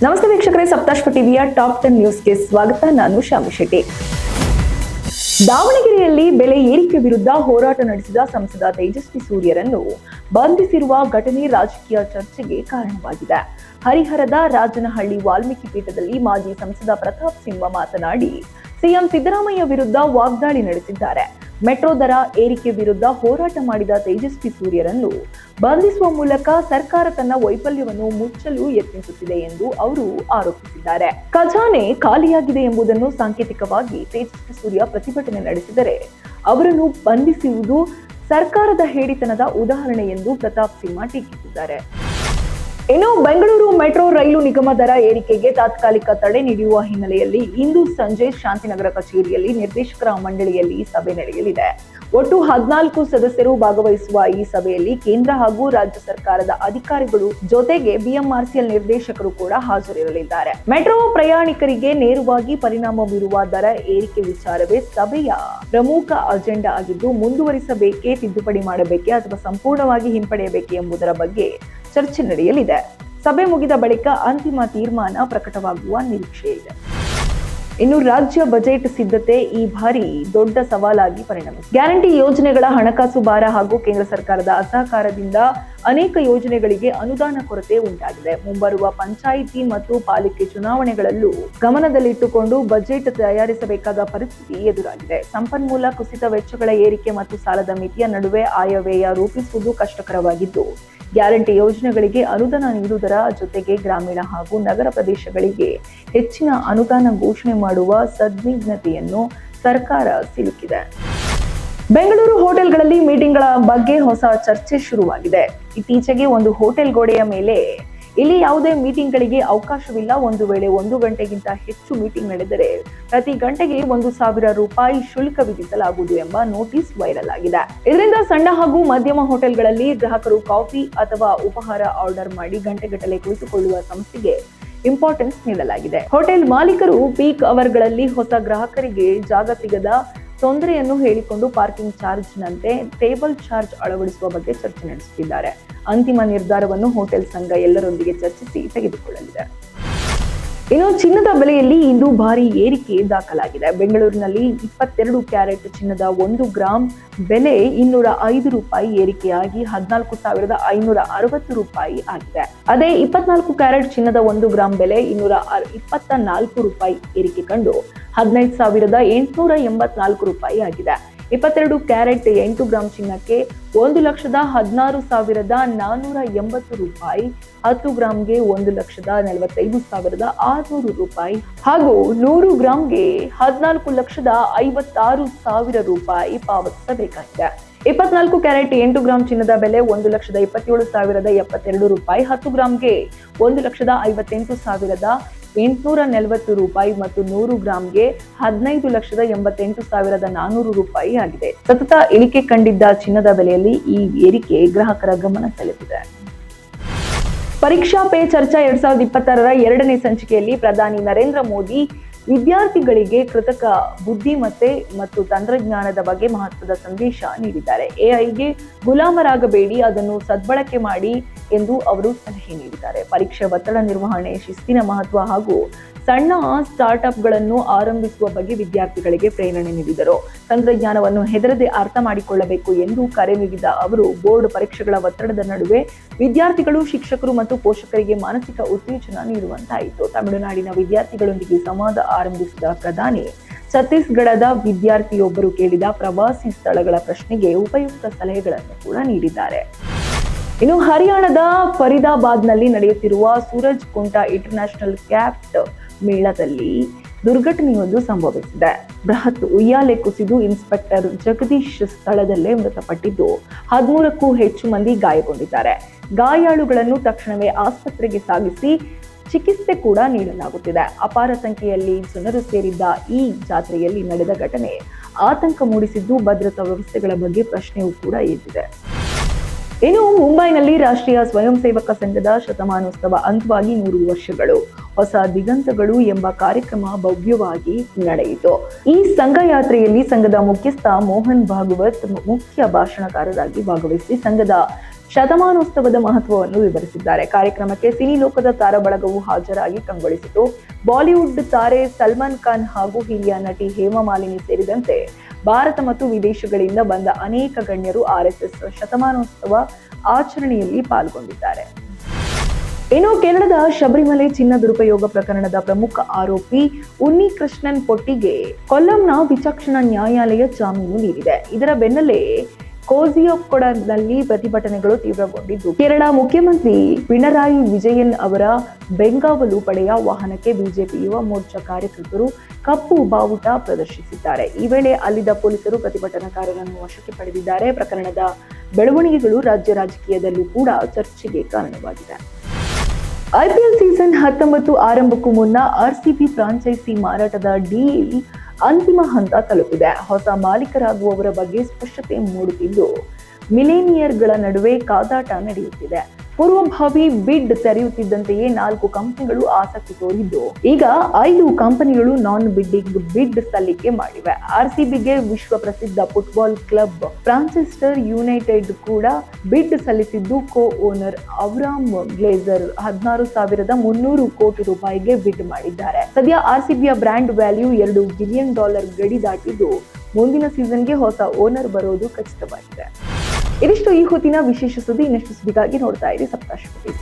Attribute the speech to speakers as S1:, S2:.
S1: ನಮಸ್ತೆ ವೀಕ್ಷಕರೇ, ಸಪ್ತಾಶ್ವ ಟಿವಿಯ ಟಾಪ್ 10 ನ್ಯೂಸ್ಗೆ ಸ್ವಾಗತ. ನಾನು ಶಾಮಿ ಶೆಟ್ಟಿ. ದಾವಣಗೆರೆಯಲ್ಲಿ ಬೆಲೆ ಏರಿಕೆ ವಿರುದ್ಧ ಹೋರಾಟ ನಡೆಸಿದ ಸಂಸದ ತೇಜಸ್ವಿ ಸೂರ್ಯರನ್ನು ಬಂಧಿಸಿರುವ ಘಟನೆ ರಾಜಕೀಯ ಚರ್ಚೆಗೆ ಕಾರಣವಾಗಿದೆ. ಹರಿಹರದ ರಾಜನಹಳ್ಳಿ ವಾಲ್ಮೀಕಿ ಪೀಠದಲ್ಲಿ ಮಾಜಿ ಸಂಸದ ಪ್ರತಾಪ್ ಸಿಂಹ ಮಾತನಾಡಿ, ಸಿಎಂ ಸಿದ್ದರಾಮಯ್ಯ ವಿರುದ್ಧ ವಾಗ್ದಾಳಿ ನಡೆಸಿದ್ದಾರೆ. ಮೆಟ್ರೋ ದರ ಏರಿಕೆ ವಿರುದ್ಧ ಹೋರಾಟ ಮಾಡಿದ ತೇಜಸ್ವಿ ಸೂರ್ಯರನ್ನು ಬಂಧಿಸುವ ಮೂಲಕ ಸರ್ಕಾರ ತನ್ನ ವೈಫಲ್ಯವನ್ನು ಮುಚ್ಚಲು ಯತ್ನಿಸುತ್ತಿದೆ ಎಂದು ಅವರು ಆರೋಪಿಸಿದ್ದಾರೆ. ಖಜಾನೆ ಖಾಲಿಯಾಗಿದೆ ಎಂಬುದನ್ನು ಸಾಂಕೇತಿಕವಾಗಿ ತೇಜಸ್ವಿ ಸೂರ್ಯ ಪ್ರತಿಭಟನೆ ನಡೆಸಿದರೆ ಅವರನ್ನು ಬಂಧಿಸುವುದು ಸರ್ಕಾರದ ಹೇಡಿತನದ ಉದಾಹರಣೆ ಎಂದು ಪ್ರತಾಪ್ ಸಿಂಹ ಟೀಕಿಸಿದ್ದಾರೆ. ಇನ್ನು ಬೆಂಗಳೂರು ಮೆಟ್ರೋ ರೈಲು ನಿಗಮ ದರ ಏರಿಕೆಗೆ ತಾತ್ಕಾಲಿಕ ತಡೆ ನೀಡಿರುವ ಹಿನ್ನೆಲೆಯಲ್ಲಿ ಇಂದು ಸಂಜೆ ಶಾಂತಿನಗರ ಕಚೇರಿಯಲ್ಲಿ ನಿರ್ದೇಶಕರ ಮಂಡಳಿಯಲ್ಲಿ ಸಭೆ ನಡೆಯಲಿದೆ. ಒಟ್ಟು 14 ಸದಸ್ಯರು ಭಾಗವಹಿಸುವ ಈ ಸಭೆಯಲ್ಲಿ ಕೇಂದ್ರ ಹಾಗೂ ರಾಜ್ಯ ಸರ್ಕಾರದ ಅಧಿಕಾರಿಗಳು ಜೊತೆಗೆ ಬಿಎಂಆರ್ಸಿಎಲ್ ನಿರ್ದೇಶಕರು ಕೂಡ ಹಾಜರಿರಲಿದ್ದಾರೆ. ಮೆಟ್ರೋ ಪ್ರಯಾಣಿಕರಿಗೆ ನೇರವಾಗಿ ಪರಿಣಾಮ ಬೀರುವ ದರ ಏರಿಕೆ ವಿಚಾರವೇ ಸಭೆಯ ಪ್ರಮುಖ ಅಜೆಂಡಾ ಆಗಿದ್ದು, ಮುಂದುವರಿಸಬೇಕೇ, ತಿದ್ದುಪಡಿ ಮಾಡಬೇಕೇ ಅಥವಾ ಸಂಪೂರ್ಣವಾಗಿ ಹಿಂಪಡೆಯಬೇಕೇ ಎಂಬುದರ ಬಗ್ಗೆ ಚರ್ಚೆ ನಡೆಯಲಿದೆ. ಸಭೆ ಮುಗಿದ ಬಳಿಕ ಅಂತಿಮ ತೀರ್ಮಾನ ಪ್ರಕಟವಾಗುವ ನಿರೀಕ್ಷೆ ಇದೆ. ಇನ್ನು ರಾಜ್ಯ ಬಜೆಟ್ ಸಿದ್ಧತೆ ಈ ಬಾರಿ ದೊಡ್ಡ ಸವಾಲಾಗಿ ಪರಿಣಮಿಸಿದೆ. ಗ್ಯಾರಂಟಿ ಯೋಜನೆಗಳ ಹಣಕಾಸು ಭಾರ ಹಾಗೂ ಕೇಂದ್ರ ಸರ್ಕಾರದ ಅಸಹಕಾರದಿಂದ ಅನೇಕ ಯೋಜನೆಗಳಿಗೆ ಅನುದಾನ ಕೊರತೆ ಉಂಟಾಗಿದೆ. ಮುಂಬರುವ ಪಂಚಾಯಿತಿ ಮತ್ತು ಪಾಲಿಕೆ ಚುನಾವಣೆಗಳಲ್ಲೂ ಗಮನದಲ್ಲಿಟ್ಟುಕೊಂಡು ಬಜೆಟ್ ತಯಾರಿಸಬೇಕಾದ ಪರಿಸ್ಥಿತಿ ಎದುರಾಗಿದೆ. ಸಂಪನ್ಮೂಲ ಕುಸಿತ, ವೆಚ್ಚಗಳ ಏರಿಕೆ ಮತ್ತು ಸಾಲದ ಮಿತಿಯ ನಡುವೆ ಆಯವ್ಯಯ ರೂಪಿಸುವುದು ಕಷ್ಟಕರವಾಗಿದ್ದು, ಗ್ಯಾರಂಟಿ ಯೋಜನೆಗಳಿಗೆ ಅನುದಾನ ನೀಡುವುದರ ಜೊತೆಗೆ ಗ್ರಾಮೀಣ ಹಾಗೂ ನಗರ ಪ್ರದೇಶಗಳಿಗೆ ಹೆಚ್ಚಿನ ಅನುದಾನ ಘೋಷಣೆ ಮಾಡುವ ಸಂದಿಗ್ಧತೆಯನ್ನು ಸರ್ಕಾರ ಸಿಲುಕಿದೆ. ಬೆಂಗಳೂರು ಹೋಟೆಲ್ಗಳಲ್ಲಿ ಮೀಟಿಂಗ್ಗಳ ಬಗ್ಗೆ ಹೊಸ ಚರ್ಚೆ ಶುರುವಾಗಿದೆ. ಇತ್ತೀಚೆಗೆ ಒಂದು ಹೋಟೆಲ್ ಗೋಡೆಯ ಮೇಲೆ ಇಲ್ಲಿ ಯಾವುದೇ ಮೀಟಿಂಗ್ಗಳಿಗೆ ಅವಕಾಶವಿಲ್ಲ, ಒಂದು ವೇಳೆ 1 ಗಂಟೆಗಿಂತ ಹೆಚ್ಚು ಮೀಟಿಂಗ್ ನಡೆದರೆ ಪ್ರತಿ ಗಂಟೆಗೆ 1,000 ರೂಪಾಯಿ ಶುಲ್ಕ ವಿಧಿಸಲಾಗುವುದು ಎಂಬ ನೋಟಿಸ್ ವೈರಲ್ ಆಗಿದೆ. ಇದರಿಂದ ಸಣ್ಣ ಹಾಗೂ ಮಧ್ಯಮ ಹೋಟೆಲ್ಗಳಲ್ಲಿ ಗ್ರಾಹಕರು ಕಾಫಿ ಅಥವಾ ಉಪಹಾರ ಆರ್ಡರ್ ಮಾಡಿ ಗಂಟೆಗಟ್ಟಲೆ ಕುಳಿತುಕೊಳ್ಳುವ ಸಮಸ್ಯೆಗೆ ಇಂಪಾರ್ಟೆನ್ಸ್ ನೀಡಲಾಗಿದೆ. ಹೋಟೆಲ್ ಮಾಲೀಕರು ಪೀಕ್ ಅವರ್ಗಳಲ್ಲಿ ಹೊಸ ಗ್ರಾಹಕರಿಗೆ ಜಾಗ ಸಿಗದ ತೊಂದರೆಯನ್ನು ಹೇಳಿಕೊಂಡು ಪಾರ್ಕಿಂಗ್ ಚಾರ್ಜ್ ನಂತೆ ಟೇಬಲ್ ಚಾರ್ಜ್ ಅಳವಡಿಸುವ ಬಗ್ಗೆ ಚರ್ಚೆ ನಡೆಸುತ್ತಿದ್ದಾರೆ. ಅಂತಿಮ ನಿರ್ಧಾರವನ್ನು ಹೋಟೆಲ್ ಸಂಘ ಎಲ್ಲರೊಂದಿಗೆ ಚರ್ಚಿಸಿ ತೆಗೆದುಕೊಳ್ಳಲಿದೆ. ಇನ್ನು ಚಿನ್ನದ ಬೆಲೆಯಲ್ಲಿ ಇಂದು ಭಾರಿ ಏರಿಕೆ ದಾಖಲಾಗಿದೆ. ಬೆಂಗಳೂರಿನಲ್ಲಿ 22 ಕ್ಯಾರೆಟ್ ಚಿನ್ನದ 1 ಗ್ರಾಂ ಬೆಲೆ 205 ರೂಪಾಯಿ ಏರಿಕೆಯಾಗಿ 14,560 ರೂಪಾಯಿ ಆಗಿದೆ. ಅದೇ 24 ಕ್ಯಾರೆಟ್ ಚಿನ್ನದ 1 ಗ್ರಾಂ ಬೆಲೆ 224 ರೂಪಾಯಿ ಏರಿಕೆ ಕಂಡು 15,884 ರೂಪಾಯಿ ಆಗಿದೆ. 22 ಕ್ಯಾರೆಟ್ 8 ಗ್ರಾಂ ಚಿನ್ನಕ್ಕೆ 1,16,480 ರೂಪಾಯಿ, 10 ಗ್ರಾಂಗೆ 1,45,600 ರೂಪಾಯಿ ಹಾಗೂ 100 ಗ್ರಾಂಗೆ 14,56,000 ರೂಪಾಯಿ ಪಾವತಿಸಬೇಕಾಗಿದೆ. 24 ಕ್ಯಾರೆಟ್ 8 ಗ್ರಾಂ ಚಿನ್ನದ ಬೆಲೆ 1,27,072 ರೂಪಾಯಿ, 10 ಗ್ರಾಂಗೆ 1,58,840 ರೂಪಾಯಿ ಮತ್ತು 100 ಗ್ರಾಂಗೆ 15,88,400 ರೂಪಾಯಿ ಆಗಿದೆ. ಸತತ ಇಳಿಕೆ ಕಂಡಿದ್ದ ಚಿನ್ನದ ಬೆಲೆಯಲ್ಲಿ ಈ ಏರಿಕೆ ಗ್ರಾಹಕರ ಗಮನ ಸೆಳೆದಿದೆ. ಪರೀಕ್ಷಾ ಪೇ ಚರ್ಚಾ 2026ರ 2ನೇ ಸಂಚಿಕೆಯಲ್ಲಿ ಪ್ರಧಾನಿ ನರೇಂದ್ರ ಮೋದಿ ವಿದ್ಯಾರ್ಥಿಗಳಿಗೆ ಕೃತಕ ಬುದ್ಧಿಮತ್ತೆ ಮತ್ತು ತಂತ್ರಜ್ಞಾನದ ಬಗ್ಗೆ ಮಹತ್ವದ ಸಂದೇಶ ನೀಡಿದ್ದಾರೆ. ಎಐಗೆ ಗುಲಾಮರಾಗಬೇಡಿ, ಅದನ್ನು ಸದ್ಬಳಕೆ ಮಾಡಿ ಎಂದು ಅವರು ಸಲಹೆ ನೀಡಿದ್ದಾರೆ. ಪರೀಕ್ಷೆ ಒತ್ತಡ ನಿರ್ವಹಣೆ, ಶಿಸ್ತಿನ ಮಹತ್ವ ಹಾಗೂ ಸಣ್ಣ ಸ್ಟಾರ್ಟ್ಅಪ್ಗಳನ್ನು ಆರಂಭಿಸುವ ಬಗ್ಗೆ ವಿದ್ಯಾರ್ಥಿಗಳಿಗೆ ಪ್ರೇರಣೆ ನೀಡಿದರು. ತಂತ್ರಜ್ಞಾನವನ್ನು ಹೆದರದೆ ಅರ್ಥ ಮಾಡಿಕೊಳ್ಳಬೇಕು ಎಂದು ಕರೆ ನೀಡಿದ ಅವರು, ಬೋರ್ಡ್ ಪರೀಕ್ಷೆಗಳ ಒತ್ತಡದ ನಡುವೆ ವಿದ್ಯಾರ್ಥಿಗಳು, ಶಿಕ್ಷಕರು ಮತ್ತು ಪೋಷಕರಿಗೆ ಮಾನಸಿಕ ಉತ್ತೇಜನ ನೀಡುವಂತಾಯಿತು. ತಮಿಳುನಾಡಿನ ವಿದ್ಯಾರ್ಥಿಗಳೊಂದಿಗೆ ಸಂವಾದ ಆರಂಭಿಸಿದ ಪ್ರಧಾನಿ ಛತ್ತೀಸ್ಗಢದ ವಿದ್ಯಾರ್ಥಿಯೊಬ್ಬರು ಕೇಳಿದ ಪ್ರವಾಸಿ ಸ್ಥಳಗಳ ಪ್ರಶ್ನೆಗೆ ಉಪಯುಕ್ತ ಸಲಹೆಗಳನ್ನು ಕೂಡ ನೀಡಿದ್ದಾರೆ. ಇನ್ನು ಹರಿಯಾಣದ ಫರೀದಾಬಾದ್ನಲ್ಲಿ ನಡೆಯುತ್ತಿರುವ ಸೂರಜ್ ಕುಂಟ ಇಂಟರ್ನ್ಯಾಷನಲ್ ಕ್ಯಾಪ್ಟ್ ಮೇಳದಲ್ಲಿ ದುರ್ಘಟನೆಯೊಂದು ಸಂಭವಿಸಿದೆ. ಬೃಹತ್ ಉಯ್ಯಾಲೆ ಕುಸಿದು ಇನ್ಸ್ಪೆಕ್ಟರ್ ಜಗದೀಶ್ ಸ್ಥಳದಲ್ಲೇ ಮೃತಪಟ್ಟಿದ್ದು 13ಕ್ಕೂ ಹೆಚ್ಚು ಮಂದಿ ಗಾಯಗೊಂಡಿದ್ದಾರೆ. ಗಾಯಾಳುಗಳನ್ನು ತಕ್ಷಣವೇ ಆಸ್ಪತ್ರೆಗೆ ಸಾಗಿಸಿ ಚಿಕಿತ್ಸೆ ಕೂಡ ನೀಡಲಾಗುತ್ತಿದೆ. ಅಪಾರ ಸಂಖ್ಯೆಯಲ್ಲಿ ಜನರು ಸೇರಿದ್ದ ಈ ಜಾತ್ರೆಯಲ್ಲಿ ನಡೆದ ಘಟನೆ ಆತಂಕ ಮೂಡಿಸಿದ್ದು, ಭದ್ರತಾ ವ್ಯವಸ್ಥೆಗಳ ಬಗ್ಗೆ ಪ್ರಶ್ನೆಯೂ ಕೂಡ ಎದ್ದಿದೆ. ಇನ್ನು ಮುಂಬೈನಲ್ಲಿ ರಾಷ್ಟ್ರೀಯ ಸ್ವಯಂ ಸೇವಕ ಸಂಘದ ಶತಮಾನೋತ್ಸವ ಅಂಗವಾಗಿ 100 ವರ್ಷಗಳು ಹೊಸ ದಿಗಂತಗಳು ಎಂಬ ಕಾರ್ಯಕ್ರಮ ಭವ್ಯವಾಗಿ ನಡೆಯಿತು. ಈ ಸಂಘ ಯಾತ್ರೆಯಲ್ಲಿ ಸಂಘದ ಮುಖ್ಯಸ್ಥ ಮೋಹನ್ ಭಾಗವತ್ ಮುಖ್ಯ ಭಾಷಣಕಾರರಾಗಿ ಭಾಗವಹಿಸಿ ಸಂಘದ ಶತಮಾನೋತ್ಸವದ ಮಹತ್ವವನ್ನು ವಿವರಿಸಿದ್ದಾರೆ. ಕಾರ್ಯಕ್ರಮಕ್ಕೆ ಸಿನಿ ಲೋಕದ ತಾರಬಳಗವು ಹಾಜರಾಗಿ ಕಂಗೊಳಿಸಿತು. ಬಾಲಿವುಡ್ ತಾರೆ ಸಲ್ಮಾನ್ ಖಾನ್ ಹಾಗೂ ಹಿರಿಯ ನಟಿ ಹೇಮಮಾಲಿನಿ ಸೇರಿದಂತೆ ಭಾರತ ಮತ್ತು ವಿದೇಶಗಳಿಂದ ಬಂದ ಅನೇಕ ಗಣ್ಯರು RSS ಶತಮಾನೋತ್ಸವ ಆಚರಣೆಯಲ್ಲಿ ಪಾಲ್ಗೊಂಡಿದ್ದಾರೆ. ಇನ್ನು ಕೇರಳದ ಶಬರಿಮಲೆ ಚಿನ್ನ ದುರುಪಯೋಗ ಪ್ರಕರಣದ ಪ್ರಮುಖ ಆರೋಪಿ ಉನ್ನಿಕೃಷ್ಣನ್ ಪೊಟ್ಟಿಗೆ ಕೊಲ್ಲಂನ ವಿಚಕ್ಷಣಾ ನ್ಯಾಯಾಲಯ ಜಾಮೀನು ನೀಡಿದೆ. ಇದರ ಬೆನ್ನಲ್ಲೇ ಕೋಝಿಕೋಡ್ನಲ್ಲಿ ಪ್ರತಿಭಟನೆಗಳು ತೀವ್ರಗೊಂಡಿದ್ದು, ಕೇರಳ ಮುಖ್ಯಮಂತ್ರಿ ಪಿಣರಾಯಿ ವಿಜಯನ್ ಅವರ ಬೆಂಗಾವಲು ಪಡೆಯ ವಾಹನಕ್ಕೆ ಬಿಜೆಪಿ ಯುವ ಮೋರ್ಚಾ ಕಾರ್ಯಕರ್ತರು ಕಪ್ಪು ಬಾವುಟ ಪ್ರದರ್ಶಿಸಿದ್ದಾರೆ. ಈ ವೇಳೆ ಅಲ್ಲಿದ್ದ ಪೊಲೀಸರು ಪ್ರತಿಭಟನಾಕಾರರನ್ನು ವಶಕ್ಕೆ ಪಡೆದಿದ್ದಾರೆ. ಪ್ರಕರಣದ ಬೆಳವಣಿಗೆಗಳು ರಾಜ್ಯ ರಾಜಕೀಯದಲ್ಲೂ ಕೂಡ ಚರ್ಚೆಗೆ ಕಾರಣವಾಗಿದೆ. IPL ಸೀಸನ್ 19 ಆರಂಭಕ್ಕೂ ಮುನ್ನ RCB ಫ್ರಾಂಚೈಸಿ ಮಾರಾಟದ ಡೀಲ್ ಅಂತಿಮ ಹಂತ ತಲುಪಿದೆ. ಹೊಸ ಮಾಲೀಕರಾಗುವವರ ಬಗ್ಗೆ ಸ್ಪಷ್ಟತೆ ಮೂಡುತ್ತಿದ್ದು, ಮಿಲೇನಿಯರ್ಗಳ ನಡುವೆ ಕಾದಾಟ ನಡೆಯುತ್ತಿದೆ. ಪೂರ್ವಭಾವಿ ಬಿಡ್ ತೆರೆಯುತ್ತಿದ್ದಂತೆಯೇ 4 ಕಂಪನಿಗಳು ಆಸಕ್ತಿ ತೋರಿದ್ದು, ಈಗ 5 ಕಂಪನಿಗಳು ನಾನ್ ಬಿಡ್ಡಿಂಗ್ ಬಿಡ್ ಸಲ್ಲಿಕೆ ಮಾಡಿವೆ. RCBಗೆ ವಿಶ್ವ ಪ್ರಸಿದ್ಧ ಫುಟ್ಬಾಲ್ ಕ್ಲಬ್ ಫ್ರಾನ್ಚೆಸ್ಟರ್ ಯುನೈಟೆಡ್ ಕೂಡ ಬಿಡ್ ಸಲ್ಲಿಸಿದ್ದು, ಕೋ ಓನರ್ ಅವರಾಮ್ ಗ್ಲೇಜರ್ 16,300 ಕೋಟಿ ರೂಪಾಯಿಗೆ ಬಿಡ್ ಮಾಡಿದ್ದಾರೆ. ಸದ್ಯ RCBಯ ಬ್ರ್ಯಾಂಡ್ ವ್ಯಾಲ್ಯೂ $2 ಬಿಲಿಯನ್ ಗಡಿ ದಾಟಿದ್ದು, ಮುಂದಿನ ಸೀಸನ್ಗೆ ಹೊಸ ಓನರ್ ಬರೋದು ಖಚಿತವಾಗಿದೆ. ಇದಿಷ್ಟು ಈ ಹೊತ್ತಿನ ವಿಶೇಷ ಸುದ್ದಿ. ಇನ್ನಷ್ಟು ಸುದ್ದಿಗಾಗಿ ನೋಡ್ತಾ ಇರಿ ಸಪ್ತಾಶ್ವತಿ.